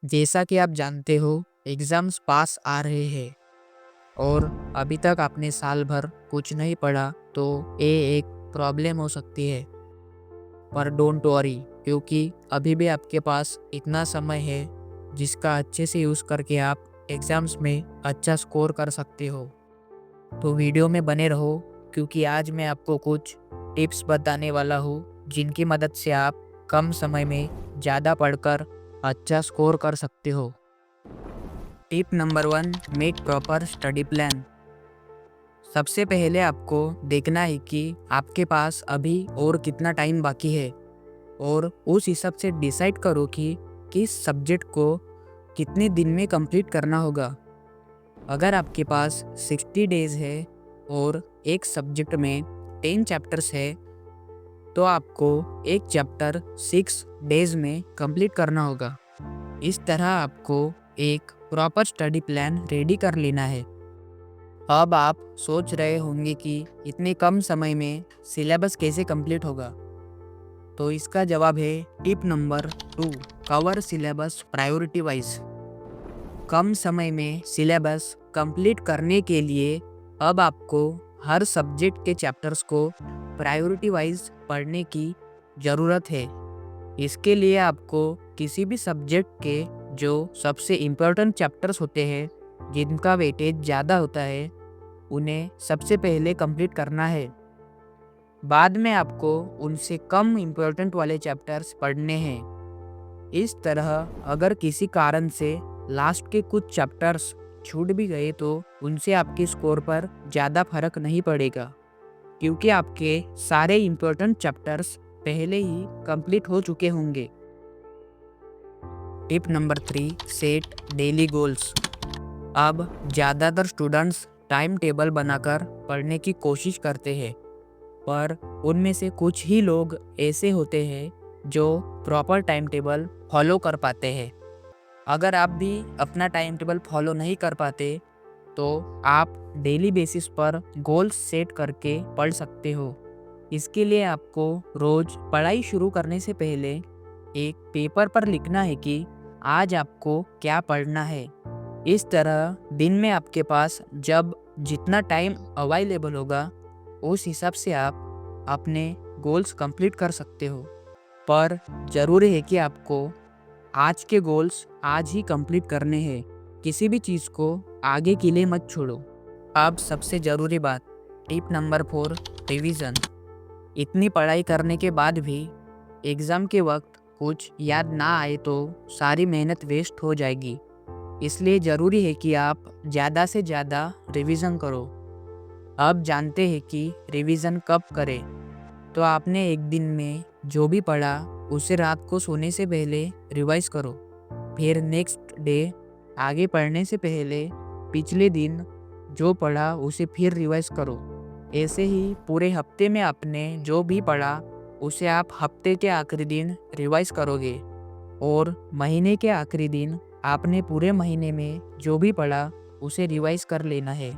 जैसा कि आप जानते हो, एग्ज़ाम्स पास आ रहे हैं और अभी तक आपने साल भर कुछ नहीं पढ़ा तो ये एक प्रॉब्लम हो सकती है। पर डोंट वरी, क्योंकि अभी भी आपके पास इतना समय है जिसका अच्छे से यूज़ करके आप एग्ज़ाम्स में अच्छा स्कोर कर सकते हो। तो वीडियो में बने रहो, क्योंकि आज मैं आपको कुछ टिप्स बताने वाला हूँ जिनकी मदद से आप कम समय में ज़्यादा पढ़कर अच्छा स्कोर कर सकते हो। Tip number 1, make proper study plan. सबसे पहले आपको देखना है कि आपके पास अभी और कितना टाइम बाकी है और उस हिसाब से डिसाइड करो कि किस सब्जेक्ट को कितने दिन में कंप्लीट करना होगा। अगर आपके पास 60 डेज है और एक सब्जेक्ट में 10 चैप्टर्स है तो आपको एक चैप्टर 6 डेज में कंप्लीट करना होगा। इस तरह आपको एक प्रॉपर स्टडी प्लान रेडी कर लेना है। अब आप सोच रहे होंगे कि इतने कम समय में सिलेबस कैसे कंप्लीट होगा। तो इसका जवाब है tip number 2, cover syllabus priority wise. कम समय में सिलेबस कंप्लीट करने के लिए अब आपको हर सब्जेक्ट के चैप्टर्स को प्रायोरिटी वाइज पढ़ने की ज़रूरत है। इसके लिए आपको किसी भी सब्जेक्ट के जो सबसे इम्पोर्टेंट चैप्टर्स होते हैं, जिनका वेटेज ज़्यादा होता है, उन्हें सबसे पहले कंप्लीट करना है। बाद में आपको उनसे कम इम्पोर्टेंट वाले चैप्टर्स पढ़ने हैं। इस तरह अगर किसी कारण से लास्ट के कुछ चैप्टर्स छूट भी गए तो उनसे आपके स्कोर पर ज़्यादा फर्क नहीं पड़ेगा, क्योंकि आपके सारे इम्पोर्टेंट चैप्टर्स पहले ही कंप्लीट हो चुके होंगे। Tip number 3, set daily goals. अब ज़्यादातर स्टूडेंट्स टाइम टेबल बनाकर पढ़ने की कोशिश करते हैं, पर उनमें से कुछ ही लोग ऐसे होते हैं जो प्रॉपर टाइम टेबल फॉलो कर पाते हैं। अगर आप भी अपना टाइम टेबल फॉलो नहीं कर पाते तो आप डेली बेसिस पर गोल्स सेट करके पढ़ सकते हो। इसके लिए आपको रोज़ पढ़ाई शुरू करने से पहले एक पेपर पर लिखना है कि आज आपको क्या पढ़ना है। इस तरह दिन में आपके पास जब जितना टाइम अवेलेबल होगा उस हिसाब से आप अपने गोल्स कंप्लीट कर सकते हो। पर ज़रूरी है कि आपको आज के गोल्स आज ही कंप्लीट करने हैं। किसी भी चीज़ को आगे के लिए मत छोड़ो। अब सबसे ज़रूरी बात, टिप नंबर 4, रिवीजन। इतनी पढ़ाई करने के बाद भी एग्ज़ाम के वक्त कुछ याद ना आए तो सारी मेहनत वेस्ट हो जाएगी। इसलिए ज़रूरी है कि आप ज़्यादा से ज़्यादा रिवीजन करो। अब जानते हैं कि रिवीजन कब करें। तो आपने एक दिन में जो भी पढ़ा उसे रात को सोने से पहले रिवाइज करो। फिर नेक्स्ट डे आगे पढ़ने से पहले पिछले दिन जो पढ़ा उसे फिर रिवाइज करो। ऐसे ही पूरे हफ्ते में आपने जो भी पढ़ा उसे आप हफ्ते के आखिरी दिन रिवाइज करोगे और महीने के आखिरी दिन आपने पूरे महीने में जो भी पढ़ा उसे रिवाइज कर लेना है।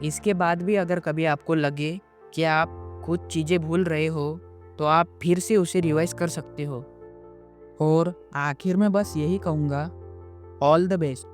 इसके बाद भी अगर कभी आपको लगे कि आप कुछ चीज़ें भूल रहे हो तो आप फिर से उसे रिवाइज कर सकते हो। और आखिर में बस यही कहूँगा, ऑल द बेस्ट।